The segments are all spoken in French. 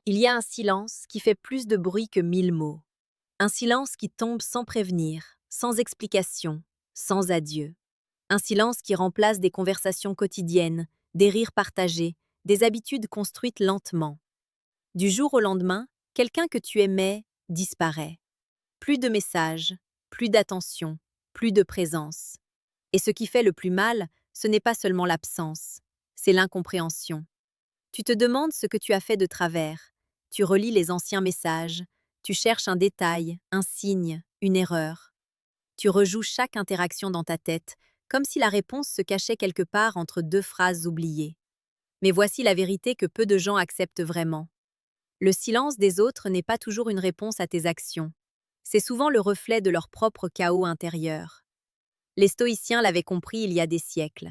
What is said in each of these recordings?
Il y a un silence qui fait plus de bruit que 1000 mots. Un silence qui tombe sans prévenir, sans explication, sans adieu. Un silence qui remplace des conversations quotidiennes, des rires partagés, des habitudes construites lentement. Du jour au lendemain, quelqu'un que tu aimais disparaît. Plus de messages, plus d'attention, plus de présence. Et ce qui fait le plus mal, ce n'est pas seulement l'absence, c'est l'incompréhension. Tu te demandes ce que tu as fait de travers. Tu relis les anciens messages. Tu cherches un détail, un signe, une erreur. Tu rejoues chaque interaction dans ta tête, comme si la réponse se cachait quelque part entre deux phrases oubliées. Mais voici la vérité que peu de gens acceptent vraiment. Le silence des autres n'est pas toujours une réponse à tes actions. C'est souvent le reflet de leur propre chaos intérieur. Les stoïciens l'avaient compris il y a des siècles.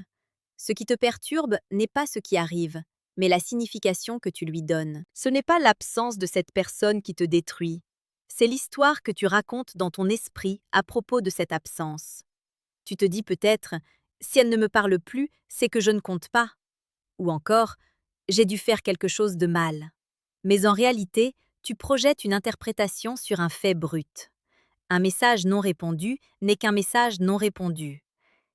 Ce qui te perturbe n'est pas ce qui arrive, mais la signification que tu lui donnes. Ce n'est pas l'absence de cette personne qui te détruit, c'est l'histoire que tu racontes dans ton esprit à propos de cette absence. Tu te dis peut-être, si elle ne me parle plus, c'est que je ne compte pas. Ou encore, j'ai dû faire quelque chose de mal. Mais en réalité, tu projettes une interprétation sur un fait brut. Un message non répondu n'est qu'un message non répondu.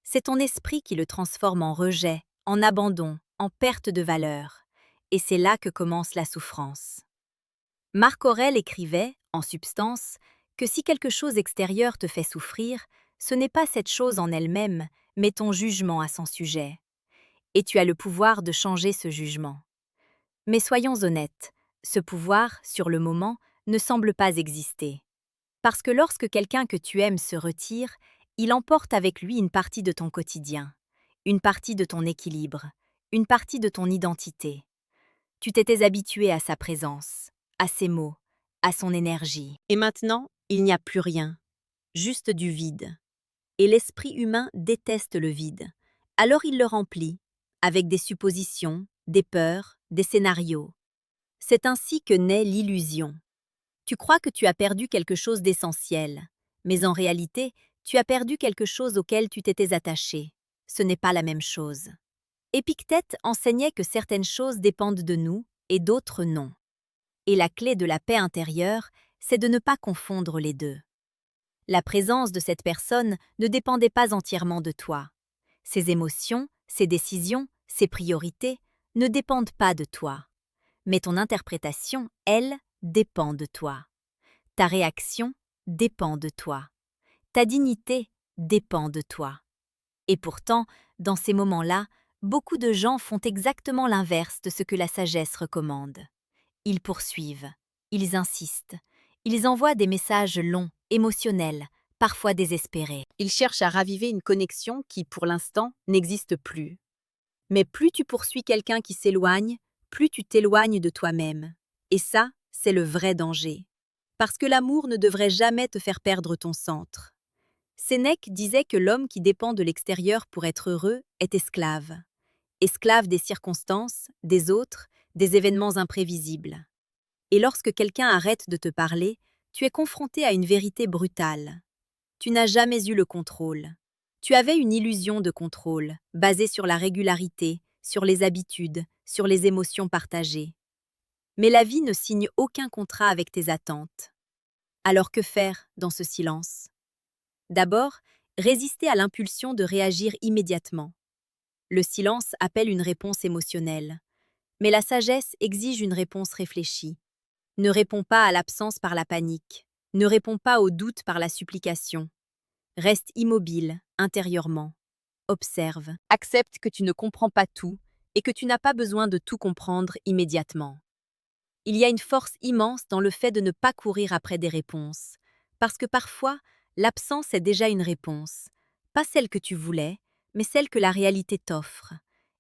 C'est ton esprit qui le transforme en rejet, en abandon, en perte de valeur. Et c'est là que commence la souffrance. Marc Aurèle écrivait, en substance, que si quelque chose extérieur te fait souffrir, ce n'est pas cette chose en elle-même, mais ton jugement à son sujet. Et tu as le pouvoir de changer ce jugement. Mais soyons honnêtes, ce pouvoir, sur le moment, ne semble pas exister. Parce que lorsque quelqu'un que tu aimes se retire, il emporte avec lui une partie de ton quotidien, une partie de ton équilibre, une partie de ton identité. Tu t'étais habitué à sa présence, à ses mots, à son énergie. Et maintenant, il n'y a plus rien, juste du vide. Et l'esprit humain déteste le vide. Alors il le remplit, avec des suppositions, des peurs, des scénarios. C'est ainsi que naît l'illusion. Tu crois que tu as perdu quelque chose d'essentiel, mais en réalité, tu as perdu quelque chose auquel tu t'étais attaché. Ce n'est pas la même chose. Épictète enseignait que certaines choses dépendent de nous et d'autres non. Et la clé de la paix intérieure, c'est de ne pas confondre les deux. La présence de cette personne ne dépendait pas entièrement de toi. Ses émotions, ses décisions, ses priorités ne dépendent pas de toi. Mais ton interprétation, elle, dépend de toi. Ta réaction dépend de toi. Ta dignité dépend de toi. Et pourtant, dans ces moments-là, beaucoup de gens font exactement l'inverse de ce que la sagesse recommande. Ils poursuivent, ils insistent, ils envoient des messages longs, émotionnels, parfois désespérés. Ils cherchent à raviver une connexion qui, pour l'instant, n'existe plus. Mais plus tu poursuis quelqu'un qui s'éloigne, plus tu t'éloignes de toi-même. Et ça, c'est le vrai danger. Parce que l'amour ne devrait jamais te faire perdre ton centre. Sénèque disait que l'homme qui dépend de l'extérieur pour être heureux est esclave. Esclave des circonstances, des autres, des événements imprévisibles. Et lorsque quelqu'un arrête de te parler, tu es confronté à une vérité brutale. Tu n'as jamais eu le contrôle. Tu avais une illusion de contrôle, basée sur la régularité, sur les habitudes, sur les émotions partagées. Mais la vie ne signe aucun contrat avec tes attentes. Alors que faire dans ce silence? D'abord, résister à l'impulsion de réagir immédiatement. Le silence appelle une réponse émotionnelle. Mais la sagesse exige une réponse réfléchie. Ne réponds pas à l'absence par la panique. Ne réponds pas au doute par la supplication. Reste immobile, intérieurement. Observe. Accepte que tu ne comprends pas tout et que tu n'as pas besoin de tout comprendre immédiatement. Il y a une force immense dans le fait de ne pas courir après des réponses, parce que parfois, l'absence est déjà une réponse, pas celle que tu voulais, mais celle que la réalité t'offre.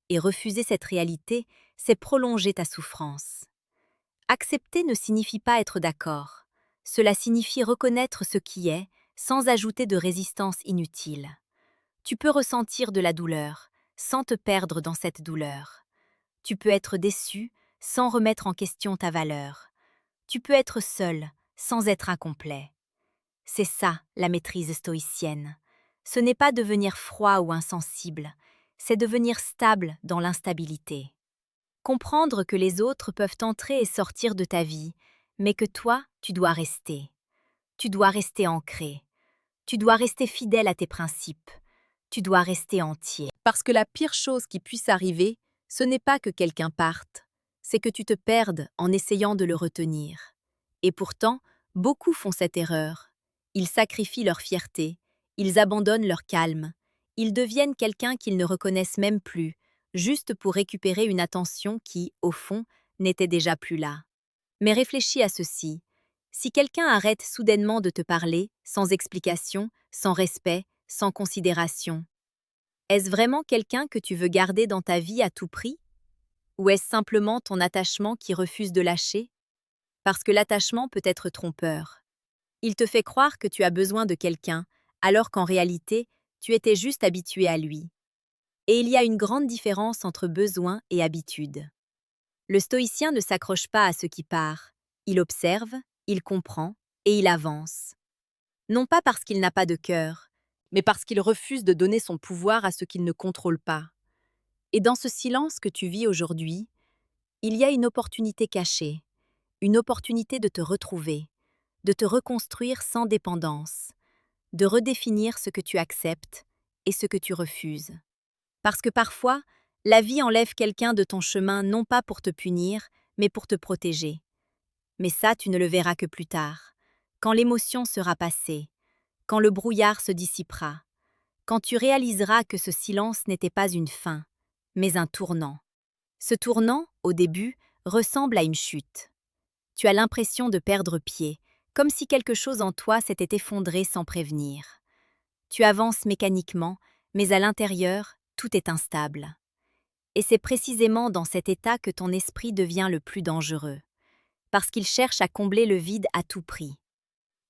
Et refuser cette réalité, c'est prolonger ta souffrance. Accepter ne signifie pas être d'accord. Cela signifie reconnaître ce qui est, sans ajouter de résistance inutile. Tu peux ressentir de la douleur, sans te perdre dans cette douleur. Tu peux être déçu, sans remettre en question ta valeur. Tu peux être seul, sans être incomplet. C'est ça, la maîtrise stoïcienne. Ce n'est pas devenir froid ou insensible, c'est devenir stable dans l'instabilité. Comprendre que les autres peuvent entrer et sortir de ta vie, mais que toi, tu dois rester. Tu dois rester ancré. Tu dois rester fidèle à tes principes. Tu dois rester entier. Parce que la pire chose qui puisse arriver, ce n'est pas que quelqu'un parte, c'est que tu te perdes en essayant de le retenir. Et pourtant, beaucoup font cette erreur. Ils sacrifient leur fierté, ils abandonnent leur calme, ils deviennent quelqu'un qu'ils ne reconnaissent même plus, juste pour récupérer une attention qui, au fond, n'était déjà plus là. Mais réfléchis à ceci. Si quelqu'un arrête soudainement de te parler, sans explication, sans respect, sans considération, est-ce vraiment quelqu'un que tu veux garder dans ta vie à tout prix? Ou est-ce simplement ton attachement qui refuse de lâcher? Parce que l'attachement peut être trompeur. Il te fait croire que tu as besoin de quelqu'un, alors qu'en réalité, tu étais juste habitué à lui. Et il y a une grande différence entre besoin et habitude. Le stoïcien ne s'accroche pas à ce qui part. Il observe, il comprend et il avance. Non pas parce qu'il n'a pas de cœur, mais parce qu'il refuse de donner son pouvoir à ce qu'il ne contrôle pas. Et dans ce silence que tu vis aujourd'hui, il y a une opportunité cachée, une opportunité de te retrouver, de te reconstruire sans dépendance, de redéfinir ce que tu acceptes et ce que tu refuses. Parce que parfois, la vie enlève quelqu'un de ton chemin non pas pour te punir, mais pour te protéger. Mais ça, tu ne le verras que plus tard, quand l'émotion sera passée, quand le brouillard se dissipera, quand tu réaliseras que ce silence n'était pas une fin, mais un tournant. Ce tournant, au début, ressemble à une chute. Tu as l'impression de perdre pied, comme si quelque chose en toi s'était effondré sans prévenir. Tu avances mécaniquement, mais à l'intérieur, tout est instable. Et c'est précisément dans cet état que ton esprit devient le plus dangereux, parce qu'il cherche à combler le vide à tout prix.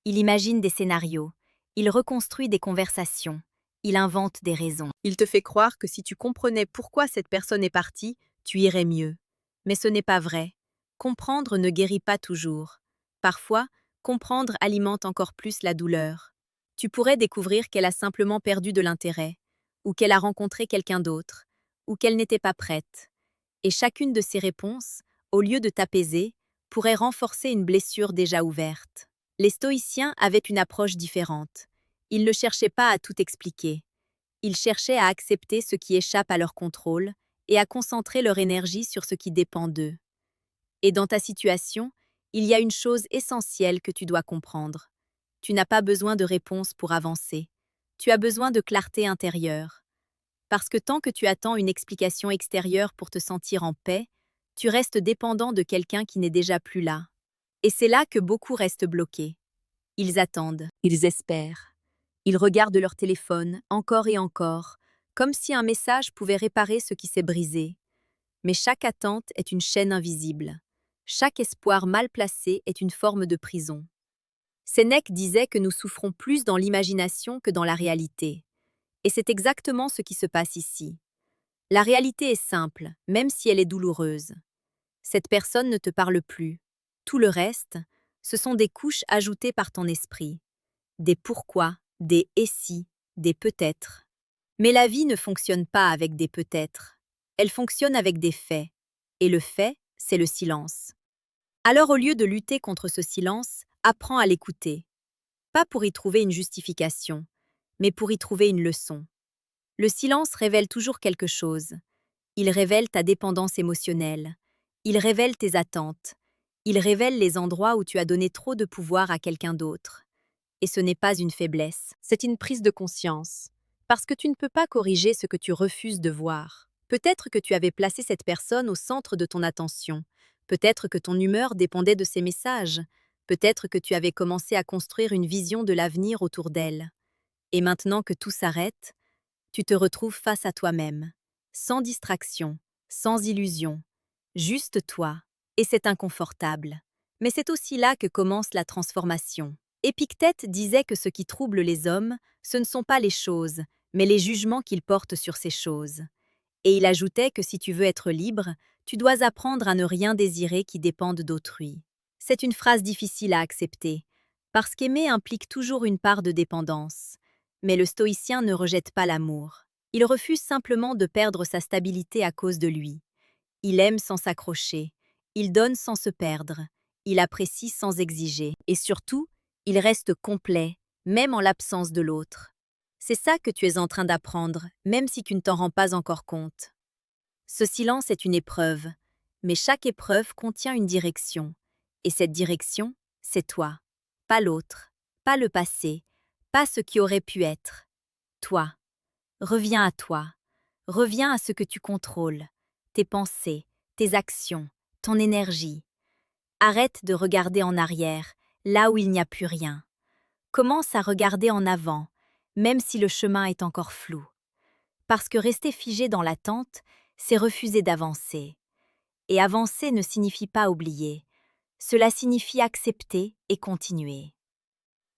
Il imagine des scénarios, il reconstruit des conversations, il invente des raisons. Il te fait croire que si tu comprenais pourquoi cette personne est partie, tu irais mieux. Mais ce n'est pas vrai. Comprendre ne guérit pas toujours. Parfois, comprendre alimente encore plus la douleur. Tu pourrais découvrir qu'elle a simplement perdu de l'intérêt, ou qu'elle a rencontré quelqu'un d'autre, ou qu'elle n'était pas prête. Et chacune de ces réponses, au lieu de t'apaiser, pourrait renforcer une blessure déjà ouverte. Les stoïciens avaient une approche différente. Ils ne cherchaient pas à tout expliquer. Ils cherchaient à accepter ce qui échappe à leur contrôle et à concentrer leur énergie sur ce qui dépend d'eux. Et dans ta situation, il y a une chose essentielle que tu dois comprendre. Tu n'as pas besoin de réponse pour avancer. Tu as besoin de clarté intérieure. Parce que tant que tu attends une explication extérieure pour te sentir en paix, tu restes dépendant de quelqu'un qui n'est déjà plus là. Et c'est là que beaucoup restent bloqués. Ils attendent, ils espèrent. Ils regardent leur téléphone encore et encore, comme si un message pouvait réparer ce qui s'est brisé. Mais chaque attente est une chaîne invisible. Chaque espoir mal placé est une forme de prison. Sénèque disait que nous souffrons plus dans l'imagination que dans la réalité. Et c'est exactement ce qui se passe ici. La réalité est simple, même si elle est douloureuse. Cette personne ne te parle plus. Tout le reste, ce sont des couches ajoutées par ton esprit. Des pourquoi, des et si, des peut-être. Mais la vie ne fonctionne pas avec des peut-être. Elle fonctionne avec des faits. Et le fait, c'est le silence. Alors au lieu de lutter contre ce silence, apprends à l'écouter. Pas pour y trouver une justification, mais pour y trouver une leçon. Le silence révèle toujours quelque chose. Il révèle ta dépendance émotionnelle. Il révèle tes attentes. Il révèle les endroits où tu as donné trop de pouvoir à quelqu'un d'autre. Et ce n'est pas une faiblesse, c'est une prise de conscience. Parce que tu ne peux pas corriger ce que tu refuses de voir. Peut-être que tu avais placé cette personne au centre de ton attention. Peut-être que ton humeur dépendait de ses messages. Peut-être que tu avais commencé à construire une vision de l'avenir autour d'elle. Et maintenant que tout s'arrête, tu te retrouves face à toi-même, sans distraction, sans illusion, juste toi, et c'est inconfortable. Mais c'est aussi là que commence la transformation. Épictète disait que ce qui trouble les hommes, ce ne sont pas les choses, mais les jugements qu'ils portent sur ces choses. Et il ajoutait que si tu veux être libre, tu dois apprendre à ne rien désirer qui dépende d'autrui. C'est une phrase difficile à accepter, parce qu'aimer implique toujours une part de dépendance. Mais le stoïcien ne rejette pas l'amour. Il refuse simplement de perdre sa stabilité à cause de lui. Il aime sans s'accrocher, il donne sans se perdre, il apprécie sans exiger, et surtout, il reste complet, même en l'absence de l'autre. C'est ça que tu es en train d'apprendre, même si tu ne t'en rends pas encore compte. Ce silence est une épreuve, mais chaque épreuve contient une direction. Et cette direction, c'est toi, pas l'autre, pas le passé, pas ce qui aurait pu être. Toi. Reviens à toi. Reviens à ce que tu contrôles, tes pensées, tes actions, ton énergie. Arrête de regarder en arrière, là où il n'y a plus rien. Commence à regarder en avant, même si le chemin est encore flou. Parce que rester figé dans l'attente, c'est refuser d'avancer. Et avancer ne signifie pas oublier. Cela signifie accepter et continuer.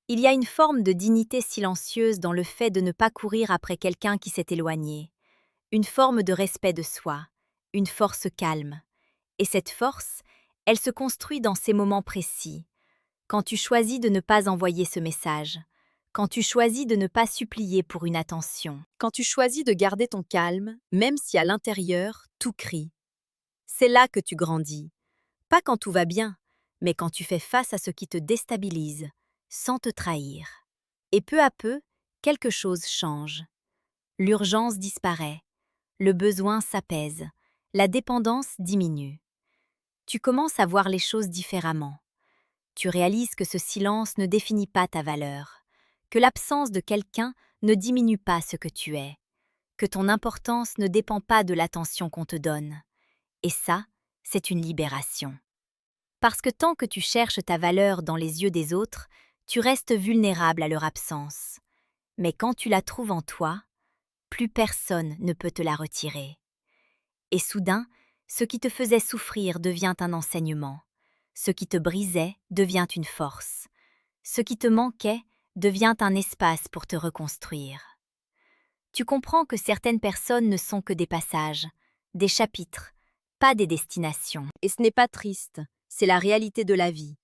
Il y a une forme de dignité silencieuse dans le fait de ne pas courir après quelqu'un qui s'est éloigné. Une forme de respect de soi, une force calme. Et cette force, elle se construit dans ces moments précis. Quand tu choisis de ne pas envoyer ce message, quand tu choisis de ne pas supplier pour une attention, quand tu choisis de garder ton calme, même si à l'intérieur, tout crie. C'est là que tu grandis. Pas quand tout va bien, mais quand tu fais face à ce qui te déstabilise, sans te trahir. Et peu à peu, quelque chose change. L'urgence disparaît, le besoin s'apaise, la dépendance diminue. Tu commences à voir les choses différemment. Tu réalises que ce silence ne définit pas ta valeur, que l'absence de quelqu'un ne diminue pas ce que tu es, que ton importance ne dépend pas de l'attention qu'on te donne. Et ça, c'est une libération. Parce que tant que tu cherches ta valeur dans les yeux des autres, tu restes vulnérable à leur absence. Mais quand tu la trouves en toi, plus personne ne peut te la retirer. Et soudain, ce qui te faisait souffrir devient un enseignement. Ce qui te brisait devient une force. Ce qui te manquait devient un espace pour te reconstruire. Tu comprends que certaines personnes ne sont que des passages, des chapitres, pas des destinations. Et ce n'est pas triste, c'est la réalité de la vie.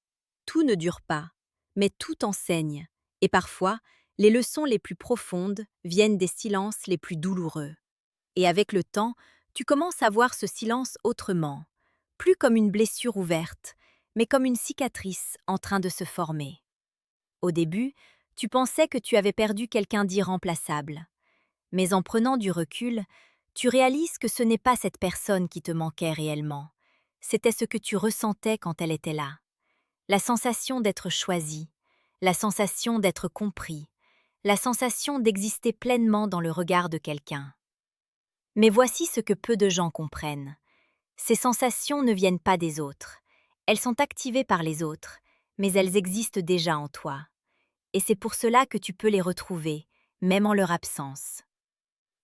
Tout ne dure pas, mais tout enseigne. Et parfois, les leçons les plus profondes viennent des silences les plus douloureux. Et avec le temps, tu commences à voir ce silence autrement, plus comme une blessure ouverte, mais comme une cicatrice en train de se former. Au début, tu pensais que tu avais perdu quelqu'un d'irremplaçable. Mais en prenant du recul, tu réalises que ce n'est pas cette personne qui te manquait réellement. C'était ce que tu ressentais quand elle était là. La sensation d'être choisi, la sensation d'être compris, la sensation d'exister pleinement dans le regard de quelqu'un. Mais voici ce que peu de gens comprennent. Ces sensations ne viennent pas des autres. Elles sont activées par les autres, mais elles existent déjà en toi. Et c'est pour cela que tu peux les retrouver, même en leur absence.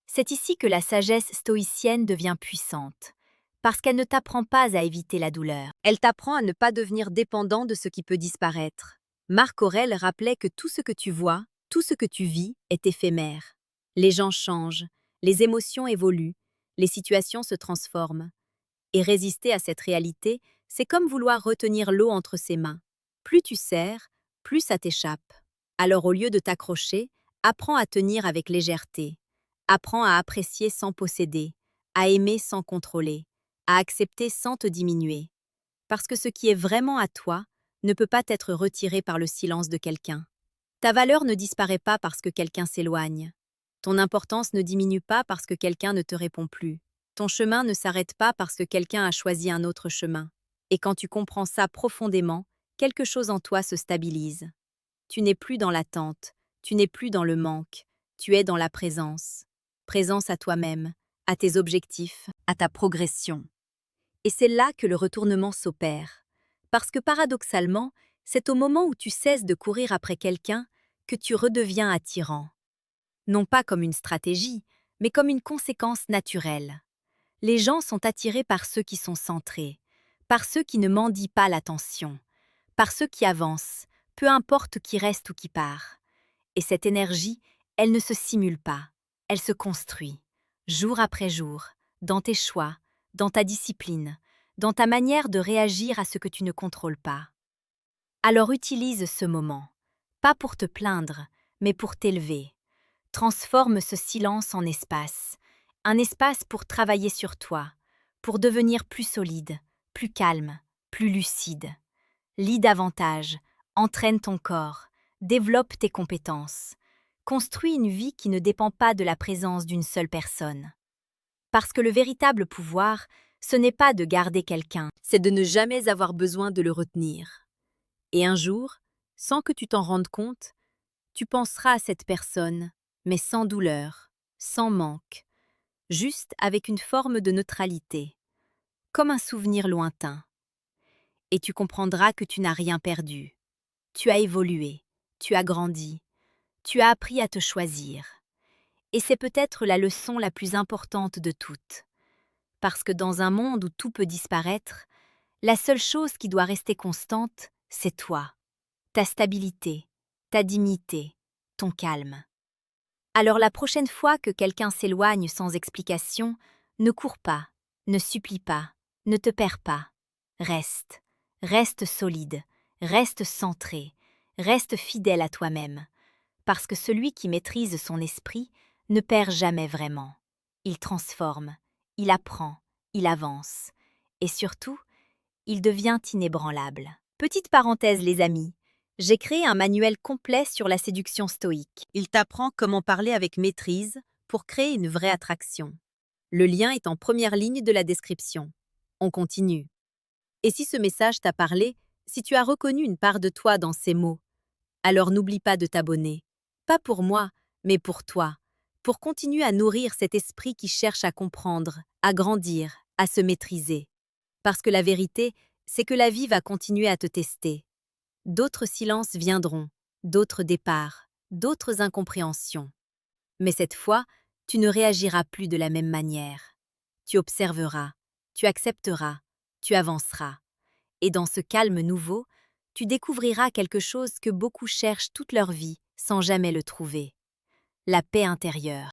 C'est ici que la sagesse stoïcienne devient puissante, parce qu'elle ne t'apprend pas à éviter la douleur. Elle t'apprend à ne pas devenir dépendant de ce qui peut disparaître. Marc Aurèle rappelait que tout ce que tu vois, tout ce que tu vis est éphémère. Les gens changent, les émotions évoluent, les situations se transforment. Et résister à cette réalité, c'est comme vouloir retenir l'eau entre ses mains. Plus tu serres, plus ça t'échappe. Alors au lieu de t'accrocher, apprends à tenir avec légèreté. Apprends à apprécier sans posséder, à aimer sans contrôler, à accepter sans te diminuer. Parce que ce qui est vraiment à toi ne peut pas être retiré par le silence de quelqu'un. Ta valeur ne disparaît pas parce que quelqu'un s'éloigne. Ton importance ne diminue pas parce que quelqu'un ne te répond plus. Ton chemin ne s'arrête pas parce que quelqu'un a choisi un autre chemin. Et quand tu comprends ça profondément, quelque chose en toi se stabilise. Tu n'es plus dans l'attente, tu n'es plus dans le manque, tu es dans la présence. Présence à toi-même, à tes objectifs, à ta progression. Et c'est là que le retournement s'opère. Parce que paradoxalement, c'est au moment où tu cesses de courir après quelqu'un que tu redeviens attirant. Non pas comme une stratégie, mais comme une conséquence naturelle. Les gens sont attirés par ceux qui sont centrés, par ceux qui ne mendient pas l'attention, par ceux qui avancent, peu importe qui reste ou qui part. Et cette énergie, elle ne se simule pas, elle se construit, jour après jour, dans tes choix, dans ta discipline, dans ta manière de réagir à ce que tu ne contrôles pas. Alors utilise ce moment, pas pour te plaindre, mais pour t'élever. Transforme ce silence en espace, un espace pour travailler sur toi, pour devenir plus solide, plus calme, plus lucide. Lis davantage, entraîne ton corps, développe tes compétences. Construis une vie qui ne dépend pas de la présence d'une seule personne. Parce que le véritable pouvoir, ce n'est pas de garder quelqu'un, c'est de ne jamais avoir besoin de le retenir. Et un jour, sans que tu t'en rendes compte, tu penseras à cette personne, mais sans douleur, sans manque, juste avec une forme de neutralité, comme un souvenir lointain. Et tu comprendras que tu n'as rien perdu. Tu as évolué, tu as grandi, tu as appris à te choisir. Et c'est peut-être la leçon la plus importante de toutes. Parce que dans un monde où tout peut disparaître, la seule chose qui doit rester constante, c'est toi, ta stabilité, ta dignité, ton calme. Alors la prochaine fois que quelqu'un s'éloigne sans explication, ne cours pas, ne supplie pas, ne te perds pas. Reste, reste solide, reste centré, reste fidèle à toi-même. Parce que celui qui maîtrise son esprit ne perd jamais vraiment. Il transforme, il apprend, il avance. Et surtout, il devient inébranlable. Petite parenthèse les amis, j'ai créé un manuel complet sur la séduction stoïque. Il t'apprend comment parler avec maîtrise pour créer une vraie attraction. Le lien est en première ligne de la description. On continue. Et si ce message t'a parlé, si tu as reconnu une part de toi dans ces mots, alors n'oublie pas de t'abonner. Pas pour moi, mais pour toi, pour continuer à nourrir cet esprit qui cherche à comprendre, à grandir, à se maîtriser. Parce que la vérité, c'est que la vie va continuer à te tester. D'autres silences viendront, d'autres départs, d'autres incompréhensions. Mais cette fois, tu ne réagiras plus de la même manière. Tu observeras, tu accepteras, tu avanceras. Et dans ce calme nouveau, tu découvriras quelque chose que beaucoup cherchent toute leur vie sans jamais le trouver. La paix intérieure.